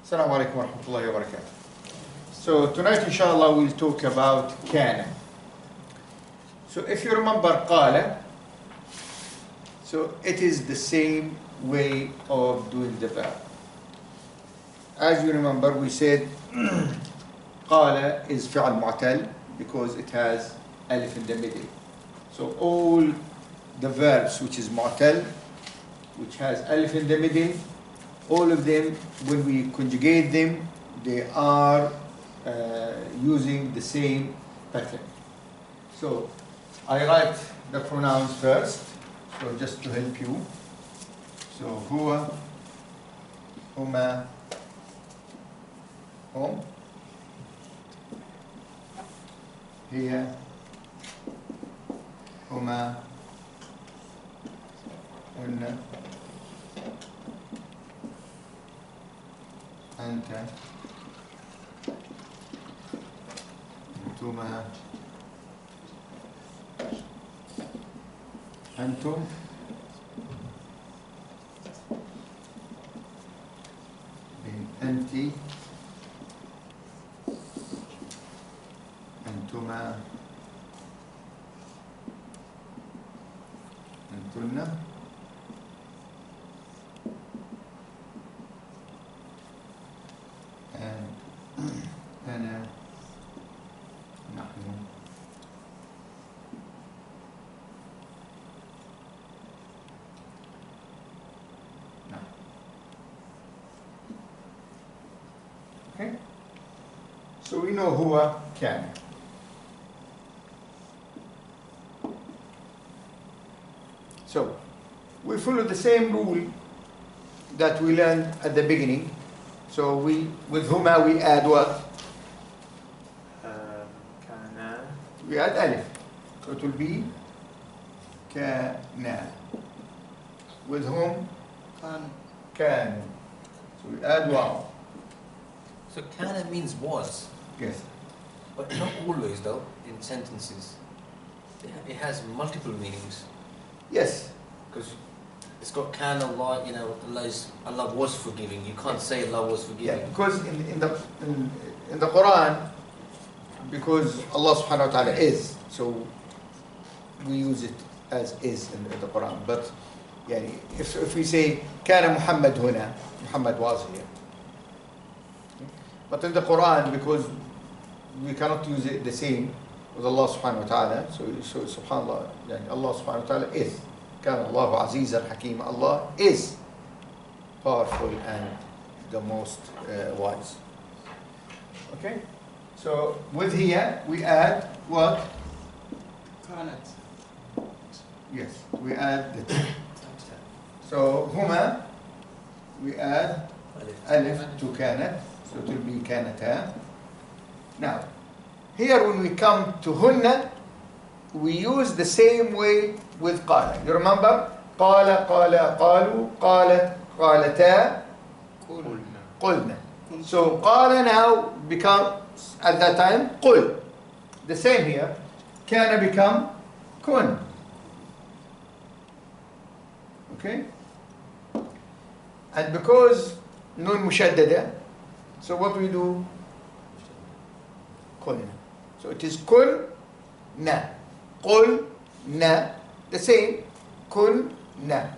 Assalamu alaikum wa rahmatullahi wa barakatuh. So tonight inshallah we'll talk about KANA. So if you remember قال, so it is the same way of doing the verb. As you remember, we said قال is فعل معتل because it has alif in the middle. So all the verbs which is معتل, which has alif in the middle, all of them, when we conjugate them, they are using the same pattern. So I write the pronouns first, so just to help you. So هو, هما, هم, هي, هما, هن, أنت, أنتما, أنتم, أنت, أنتما, أنتن, أنا, نحن, نعم. Okay? So we know هو كان. So we follow the same rule that we learned at the beginning. So with هما we add what? كان. We add alif. So it will be كان. With whom? كان. So we add واو. So kana means was, Yes. but not always though, in sentences. It has multiple meanings. Yes. Because it's got kana Allah, you know, Allah was forgiving. You can't say Allah was forgiving. Yeah, because in the Quran, because Allah subhanahu wa ta'ala is, so we use it as is in the Quran. But يعني, if we say كان محمد هنا, Muhammad was here. But in the Quran, because we cannot use it the same with Allah subhanahu wa ta'ala, so subhanallah, يعني, Allah subhanahu wa ta'ala is. كان الله عزيزا حكيما. Allah is powerful and the most wise. Okay? So with here we add what? كانت. Yes, we add the t. So هما we add alif to كانت, so it will be كانتا. Now, here when we come to هن, we use the same way with قال. You remember? قال, قال, قالوا, قالت, قالتا, قلنا. So قال now becomes at that time قل. The same here. كان become كن. Okay? And because نون مشددة, so what we do? قلنا. So it is كلنا. قلنا. The same. كلنا.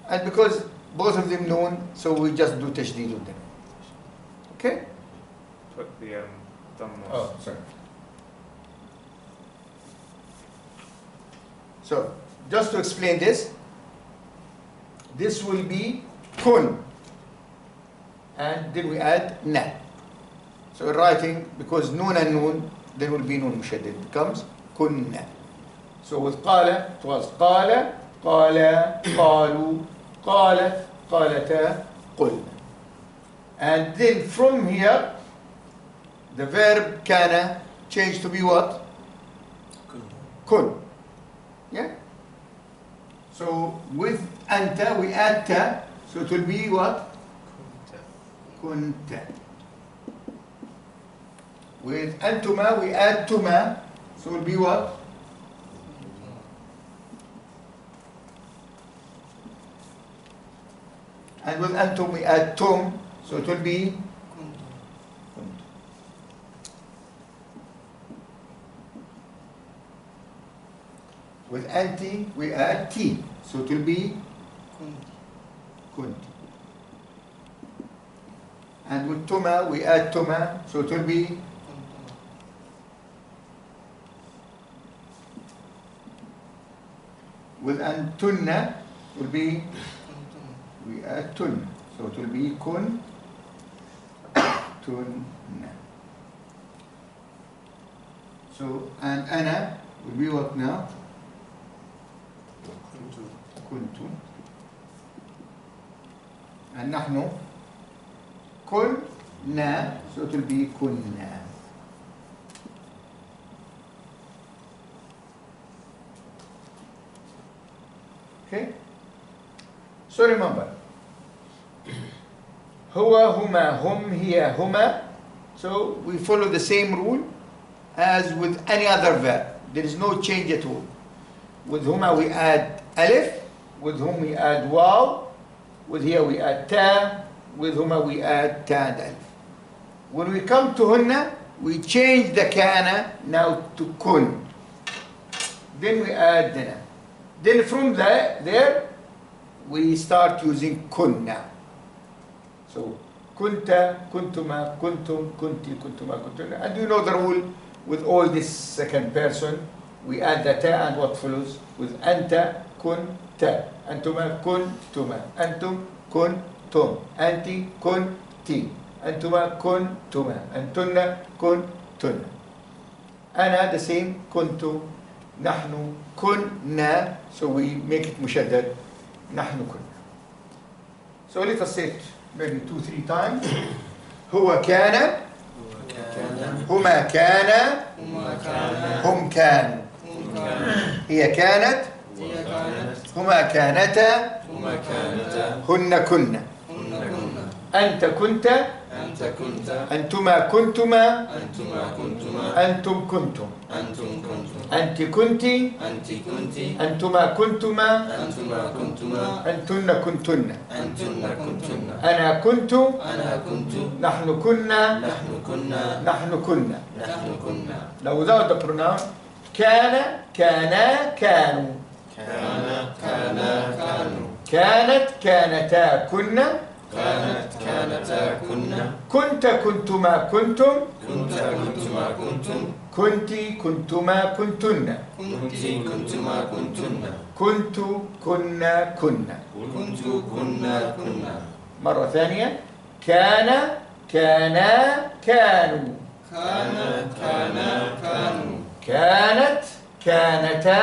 And because both of them known, so we just do تشديد with them. Okay? Put the thumb on. Oh, sorry. So, just to explain this will be kun. And then we add na. So in writing, because noon and noon, there will be noon mushaddid. It becomes kunna. So with qala, it was qala, qala, qalu, qalat, qalata, qulna. And then from here, the verb kana changed to be what? Kun. Yeah? So with anta, we add ta, so it will be what? Kunta. With antuma, we add tuma, so it will be what? And with antum we add tum, so it will be With anti, we add T. So it will be kunti. And with tuma, we add tuma. So it will be with antunna, will be we add tun. So it will be kun tunna. So and ana will be what now? Kuntu. And nahnu kunna. So it will be kunna. Okay? So remember, huwa, huma, hum, hiya, huma. So we follow the same rule as with any other verb. There is no change at all. With huma we add alif, with whom we add waw, with hiya we add ta, with huma we add ta and alif. When we come to hunna, we change the kana now to kun. Then we add dana. Then from there, we start using kun now. So, kunta, kuntuma, kuntum, kunti, kuntuma, kuntuna. And you know the rule with all this second person. We add the ta and what follows with anta, kunta, antuma, kuntuma, antum, kuntum, anti, kunti, antuma, kuntuma, antunna, kuntunna. Ana the same, kuntu, nahnu, kunna. So we make it mushaddad. نحن كنا. So let us say it maybe 2-3 times. هو كان. هما كان. هم كانوا. هي كانت. هما كانتا. هن كنا. أنت كنت. أنتما كنتما. أنتم كنتم. أنت كنت. أنتما كنتما. أنتن كنتن. أنا كنت. نحن كنا. نحن كنا. Now without the pronoun, كان كانا كانوا. كانت كانتا كنا. كنت كنتما كنتم. كنت كنتما كنتن. كنت كنا كنا. مرة ثانية. كان كانا كانوا. كانت كانتا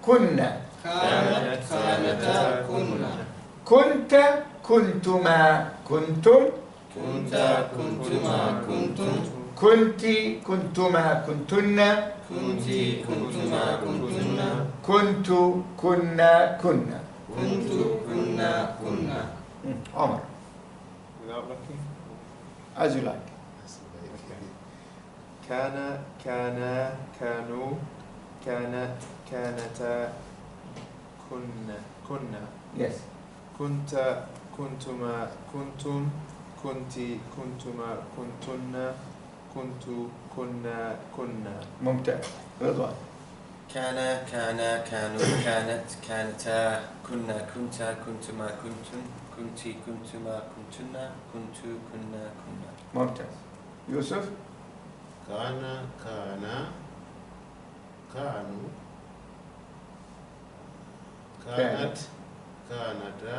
كنا. كنت كنتما كنتم. كنت كنتما كنتن. كنت كنا كنا. عمر. Without looking. As you like. كان كانا كانوا كانت كانتا كنا Yes. كنت كنتما كنتم كنت كنتما كنتن كنت كنا كنا. ممتاز. رضوان. كان كانا كانوا كانت كانتا كنا كنتا كنتما كنتم كنت كنتما كنتن كنت كنا كنا. ممتاز. يوسف. كان كانا كانوا كانت كانتا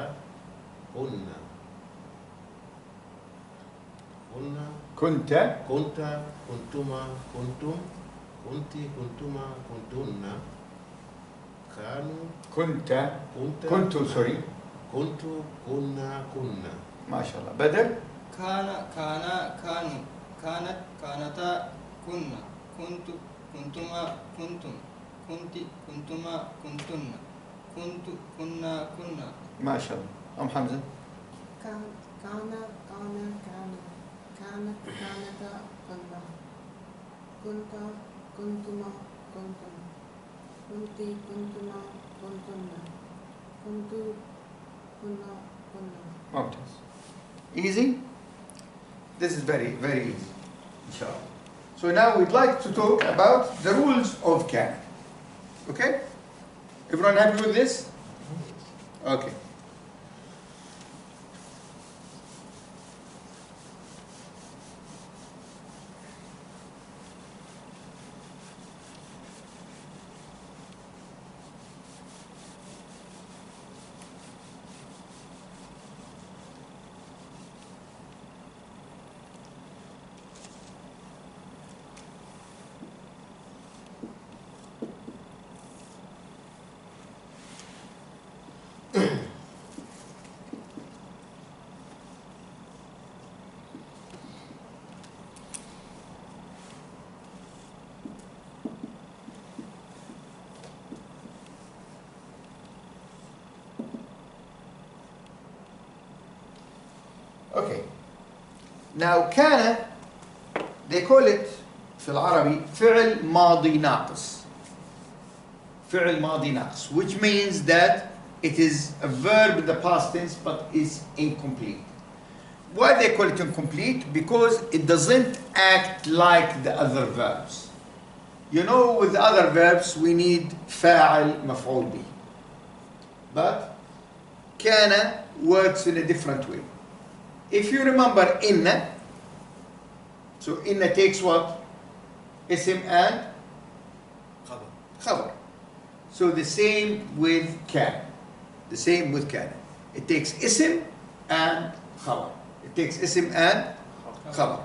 كنا كنت. كنت كنتما كنتم كنت كنتما كنتن كانوا كنت. كنت سوري. كنت كنا كنا. ما شاء الله. بدل. كانا كانوا كانت كانتا كنا كنت كنتما كنتم كنت كنتما كنتن كنت كنا كنا. ما شاء الله. أم حمزة. كان كانوا كانت كانتا كنا كنت كنتما كنتم كنت كنتما كنتن كنت كنا كنا. ممتاز. Easy? This is very, very easy. Inshallah. So now we'd like to talk about the rules of KANA. Okay? Everyone happy with this? Okay. Okay. Now كان they call it في العربي فعل ماضي ناقص. فعل ماضي ناقص, which means that it is a verb in the past tense but is incomplete. Why they call it incomplete? Because it doesn't act like the other verbs. You know, with other verbs we need فاعل مفعول به. But كان works in a different way. If you remember inna, so inna takes what? Ism and khabar. So the same with kana. The same with kana. It takes ism and khabar. It takes ism and khabar.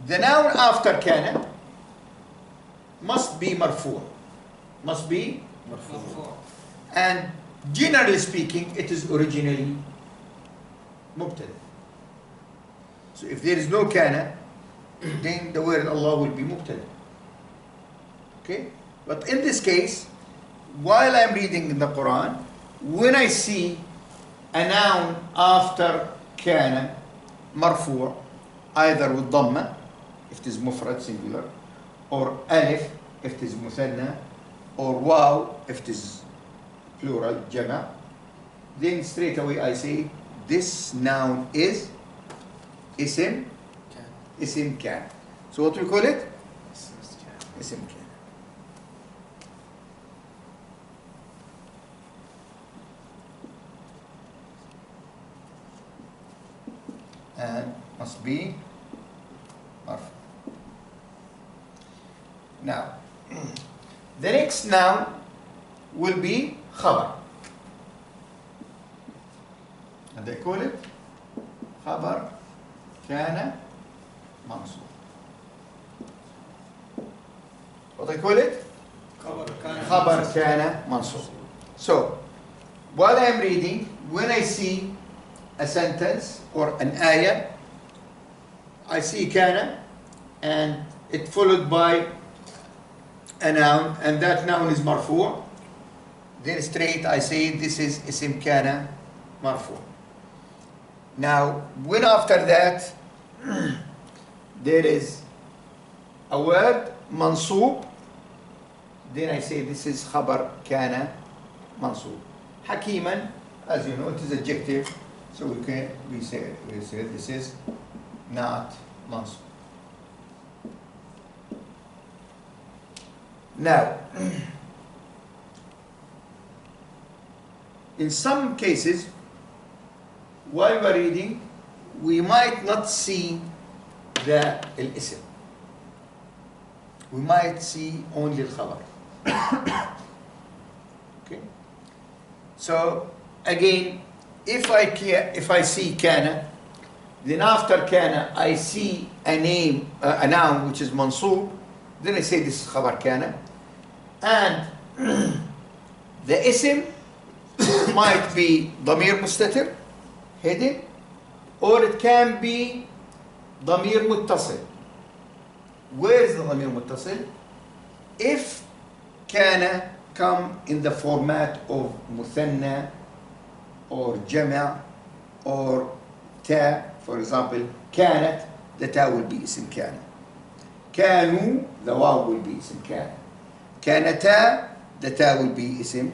The noun after kana must be marfu'. Must be مرفوع. and generally speaking, it is originally mubtada. So if there is no kana, then the word Allah will be mubtada. Okay? But in this case, while I'm reading in the Quran, when I see a noun after kana marfu', either with dhamma, if it is mufrad singular, or alif, if it is muthanna, or waw, if it is plural, jama', then straight away I say this noun is ism kan. So what we call it? Ism kan. And must be marfu. Now, the next noun will be khabar. And they call it khabar kana mansub. What they call it? Khabar kana mansub. So, while I am reading, when I see a sentence or an ayah, I see kana and it followed by a noun, and that noun is marfu'. Then straight I say this is ism kana marfu'. Now, when after that there is a word mansub, then I say this is khabar kana mansub. Hakiman, as you know, it is adjective, so we say this is not mansub. Now, in some cases, while we're reading, we might not see the al-ism. We might see only al-khabar. Okay. So again, if I see kana, then after kana I see a name, a noun which is mansub, then I say this is khabar kana, and the ism might be ضمير مستتر, hidden, or it can be ضمير متصل. Where is the ضمير متصل? If كان come in the format of مثنى or جمع or تا, for example, كانت, the تا will be اسم كان. كانوا, the واو will be اسم كان. كانتا, the تا will be اسم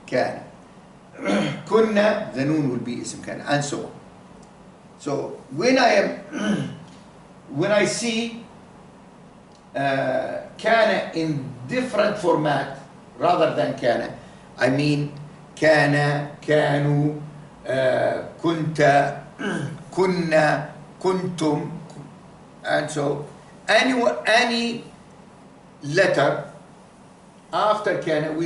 كان. كنا, the noon will be اسم كان, and so on. When I see كان in different format rather than كان. I mean كان, كانوا, كنت, كنا, كنتم, and so any letter after كان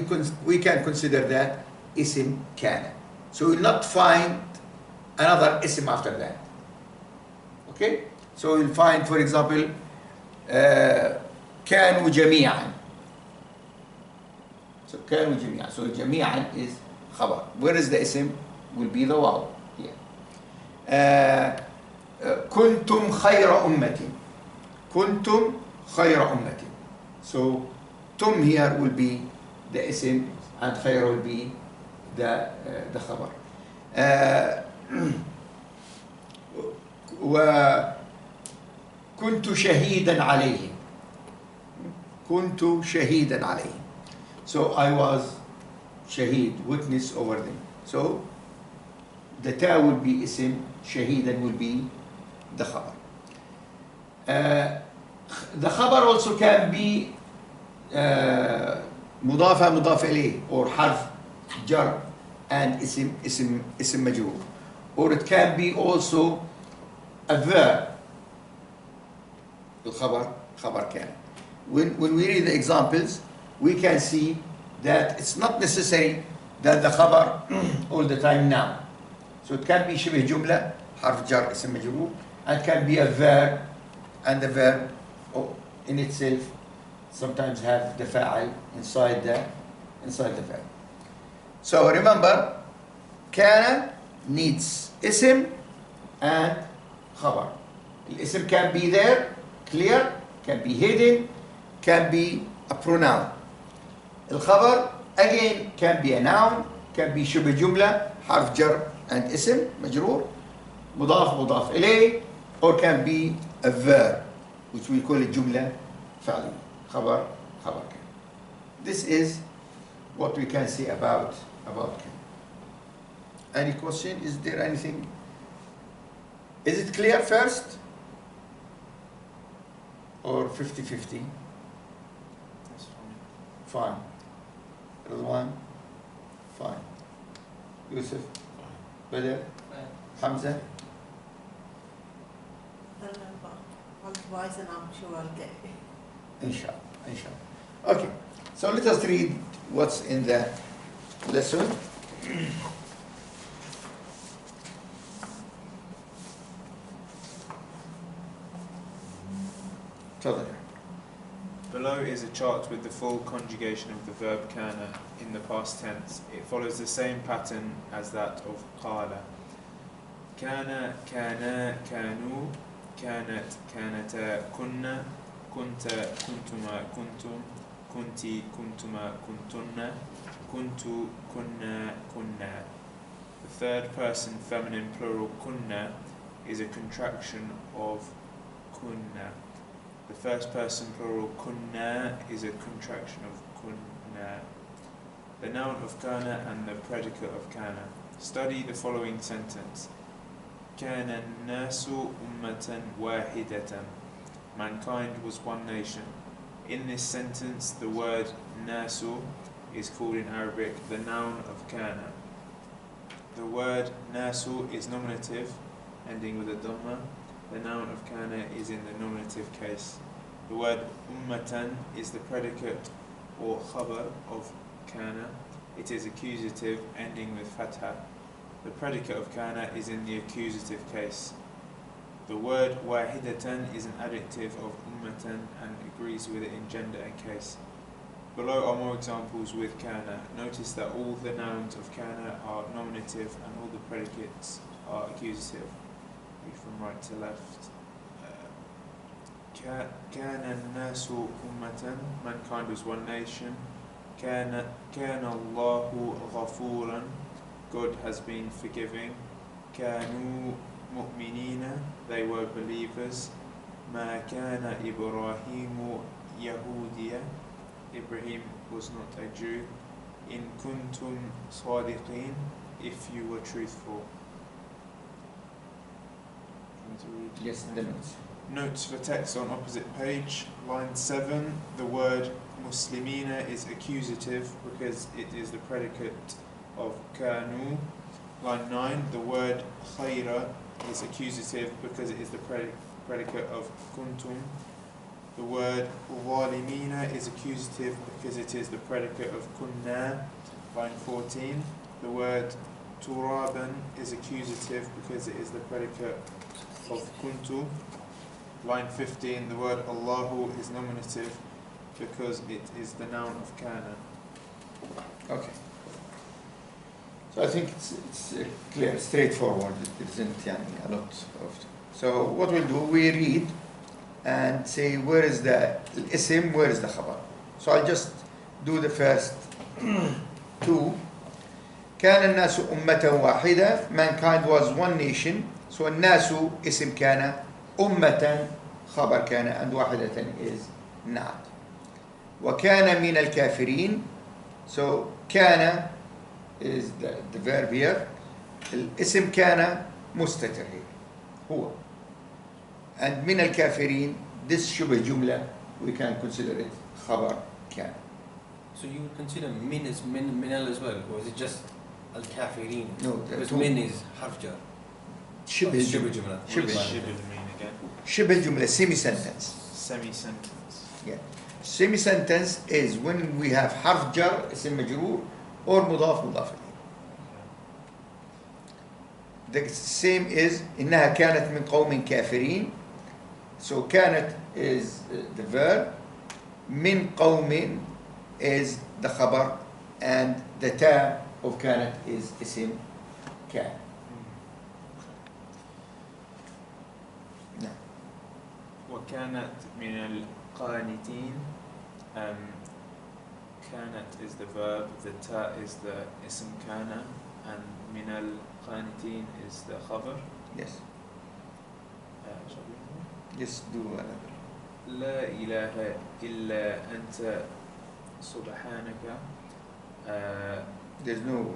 we can consider that اسم كان. So we will not find another اسم after that. Okay? So we'll find, for example, كانوا جميعا. So كانوا جميعا. So جميعا is خبر. Where is the اسم? Will be the واو here. كنتم خير أمة. كنتم خير أمة. So تم here will be the اسم and خير will be the خبر. وكنت شهيدا عليه. كنت شهيدا عليه. So I was shahid, witness over them. So the ta will be اسم, shahidan will be the khabar. The khabar also can be مضافة مضاف إليه or حرف جر and اسم مجرور, or it can be also a verb. الخبر خبر كان. When we read the examples, we can see that it's not necessary that the خبر all the time now. So it can be شبه جملة حرف جر اسم مجرور, and can be a verb, and the verb in itself sometimes have the فاعل inside the verb. So remember, كان needs اسم and خبر. الاسم can be there, clear, can be hidden, can be a pronoun. الخبر again can be a noun, can be شبه جملة حرف جر and اسم مجرور مضاف مضاف إليه, or can be a verb which we call it جملة فعلية. خبر خبر كان. This is what we can say about كان. Any question? Is there anything? Is it clear first? Or 50-50? That's fine. Fine. Ridwan? Fine. Yusuf? Badr? Hamza? Otherwise, and I'm sure I'll get it. Inshallah. Inshallah. Okay. So let us read what's in the lesson. Below is a chart with the full conjugation of the verb kana in the past tense. It follows the same pattern as that of qala. Kana, kana, kanu, kanat, kanata, kunna, kunta, kuntuma, kuntum, kunti, kuntuma, kuntunna, kuntu, kunna, kunna. The third person feminine plural kunna is a contraction of kunna. The first person plural kunna is a contraction of kunna. The noun of kana and the predicate of kana. Study the following sentence. كان الناس أمة واحدة. Mankind was one nation. In this sentence, the word nasu is called in Arabic the noun of kana. The word nasu is nominative, ending with a dhamma. The noun of kana is in the nominative case. The word ummatan is the predicate or khabar of kana. It is accusative, ending with fatha. The predicate of kana is in the accusative case. The word wahidatan is an adjective of ummatan and agrees with it in gender and case. Below are more examples with kana. Notice that all the nouns of kana are nominative and all the predicates are accusative. Read from right to left. كان الناس أمة. Mankind was one nation. كان الله غفورا. God has been forgiving. كانوا مؤمنين. They were believers. ما كان إبراهيم يهوديا. Ibrahim was not a Jew. إن كنتم صادقين. If you were truthful. Yes, the notes. Notes for text on opposite page. Line 7, the word muslimina is accusative because it is the predicate of kanu. Line 9, the word khayra is accusative because it is the predicate of kuntum. The word zalimina is accusative because it is the predicate of kunna. Line 14, the word turaban is accusative because it is the predicate of kuntu. Line 15, the word Allahu is nominative because it is the noun of kana. Okay. So I think it's clear, straightforward. It isn't a lot of. So what we'll do, we read and say where is the ism, where is the khabar. So I'll just do the first two. كان الناس أمة واحدة. Mankind was one nation. So الناس اسم كان, أمة خبر كان, and واحدة is not. وكان من الكافرين. So كان is the verb here. الاسم كان مستتر here. هو. And من الكافرين, this شبه جملة, we can consider it خبر كان. So you would consider min as minal as well, or is it just al-kafirin? No, because min is harf jar. شبه jumla. What does shibl mean again? شبه جملة, semi-sentence. Semi-sentence. Yeah. Semi-sentence is when we have حرف جر, اسم مجرور, or مضاف مضاف إليه. The same is إنها كانت من قوم كافرين. So كانت is the verb. من قوم is the خبر, and the ta of كانت is اسم كان. نعم. وكانت من القانتين. كانت is the verb, the ta is the ism kana, and من القانتين is the khabar. Yes. Just do another. لا إله إلا أنت سبحانك. There's no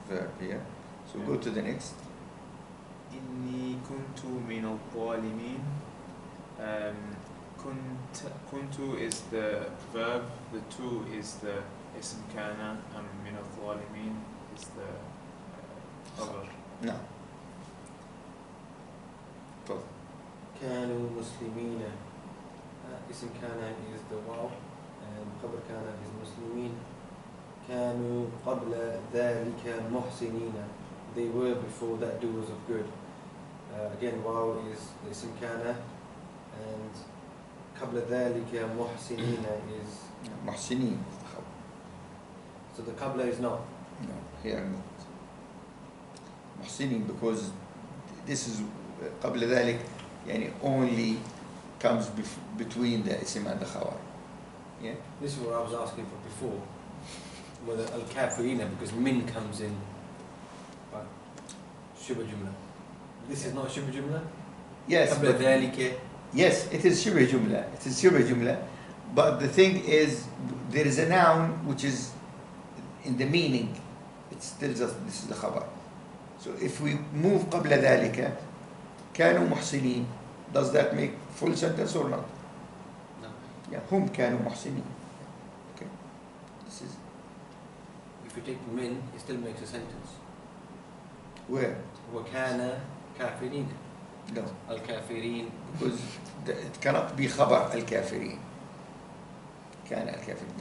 verb here. So go to the next. إني كنت من الظالمين. كنت is the verb, the tu is the ism kana, and من الظالمين is the khabar. No. طب. كانوا مسلمين. اسم كان is the واو, and خبر كان is مسلمين. كانوا قبل ذلك محسنين. They were before that doers of good. Again, واو is the اسم كان, and قبل ذلك محسنين is. محسنين. So the qabla is not. No, here not. محسنين, because this is قبل ذلك يعني only comes between the اسم and the khabar. Yeah. This is what I was asking for before. Whether al-kafirina, because min comes in. But shubha jumla. This is not shubha jumla? Yes. قبل ذلك. Yes, it is shubha jumla. It is shubha jumla. But the thing is, there is a noun which is in the meaning. It tells us this is the khabar. So if we move قبل ذلك, كانوا محسنين, does that make full sentence or not? No. Yeah, هم كانوا محسنين. Okay. This is If you take min, it still makes a sentence. where? وكان كافرين. No, الكافرين. because it cannot be خبر الكافرين. كان الكافرين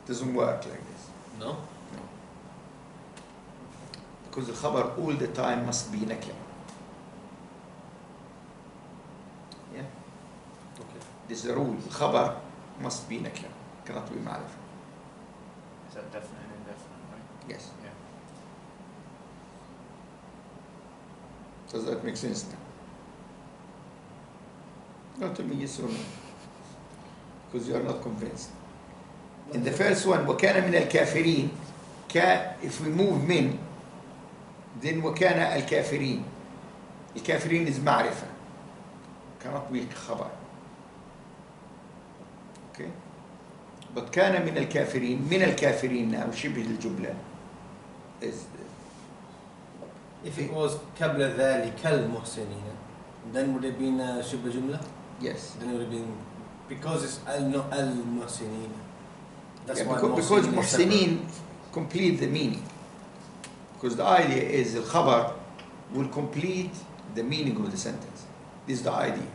doesn't work like this. No? No. Because the khabar all the time must be nakira. Yeah? Okay. This is the rule. The khabar must be nakira. Cannot be ma'rifah. Is that definite and indefinite, right? Yes. Yeah. Does that make sense now? Not tell me yes or no. Because you are not convinced. In the first one, وَكَانَ مِنَ الْكَافِرِينَ, if we move min, then وَكَانَ الْكَافِرِينَ. الكافرين is معرفة. Cannot be خبر. Okay? But كان من الكافرين, من الكافرين now, شبه الجملة is. If it was قبل ذلك المحسنين, Then would it have been Shibba Jumla? Yes. Then it would have been, because it's al-Muhsinin. That's Yeah, why because Muhsinin is separate. muhsinin complete the meaning. Because the idea is the khabar will complete the meaning of the sentence. This is the idea.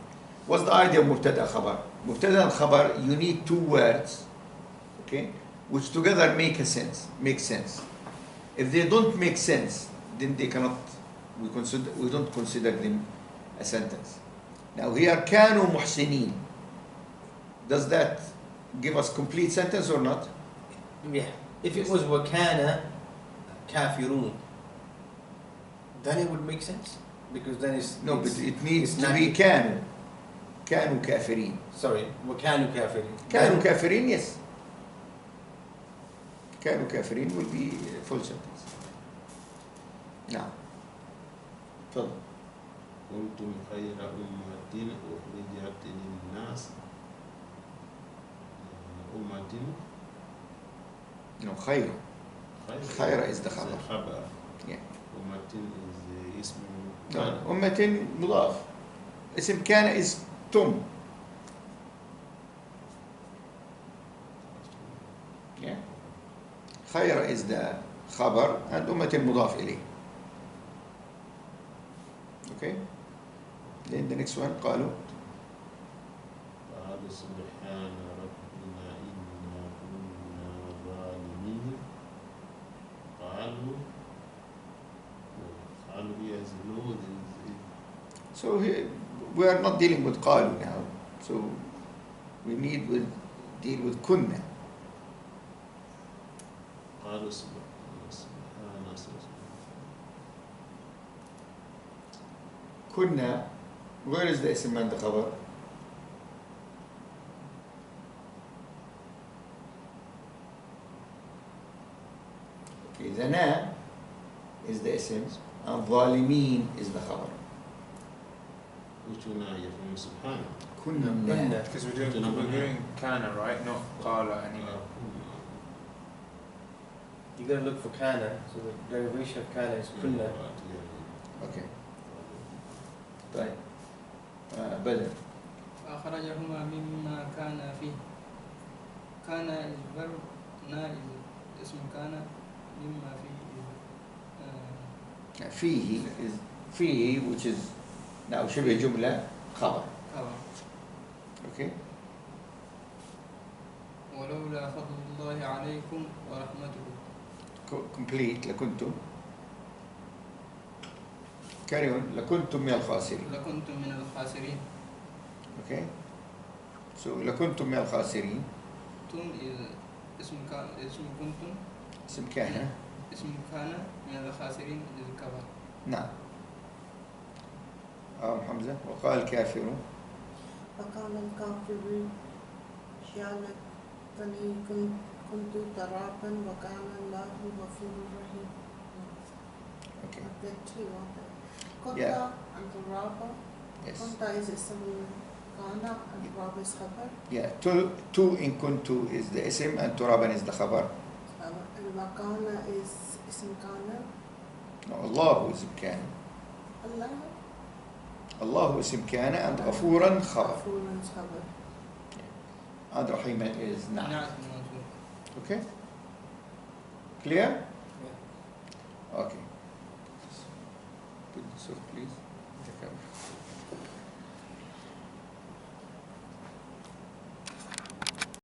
What's the idea of mubtada khabar? Mubtada and khabar, you need two words, okay, which together make sense. If they don't make sense, then they cannot. We don't consider them a sentence. Now here, كانوا محسنين. Does that give us complete sentence or not? Yeah. If it was وَكَانَ كَافِرُونَ, then it would make sense. Because then it's... No, but it needs it's to be كانوا كافرين. Sorry, وَكَانُوا كَافِرِينَ. كانوا كافرين, yes. كانوا كافرين will be full sentence. Now, تفضل. كنتم خير أمة أخرجت للناس أمة No, خير. خير is the khabar. خبر. Yeah. أمة is اسم No, أمة مضاف. اسم كان is تم. Yeah. خير is the khabar and أمة مضاف إليه. Okay. Then the next one قالوا. قالوا سبحان ربنا إنا كنا ظالمين. قالوا yes, no, So here, we are not dealing with قالوا now. So we need to deal with كنا. قالوا سبحان كنا, where is the اسم and the khabar? Okay, the na is the اسم and ظالمين is the khabar. which one are you from سبحان كنا. Because we're doing kana, right? Not qala anymore. You gotta look for kana. So the derivation of kana is kunna. Okay. طيب. بدر. فأخرجهما مما كان فيه. كان is verb, na is اسم كان, مما فيه فيه is فيه, which is now شبه جملة خبر. خبر. Okay. ولولا فضل الله عليكم ورحمته. Complete لكنتم. Carry on. لكنتم من الخاسرين. لكنتم من الخاسرين. Okay. So لكنتم من الخاسرين. تم is اسم كنتم. اسم كان. اسم كان من الخاسرين is cover. نعم. حمزة. وقال الكافر. فقال الكافرون يا ليتني كنت ترابا وكان الله غفور رحيم. Okay. The two of them. Kunta Yeah. and Turaba. Yes. Kunta is ism Kana and Turaba is khabar. Yeah. Two in kuntu is the ism and turaban is the khabar. And Makana is ism Kana. No, Allah is كان. Allah. الله اسم كان and غفورا خبر. غفورا is khabar. And رحيما is نعم. نعت منصوب. Okay. Clear? Okay. Put this off, please.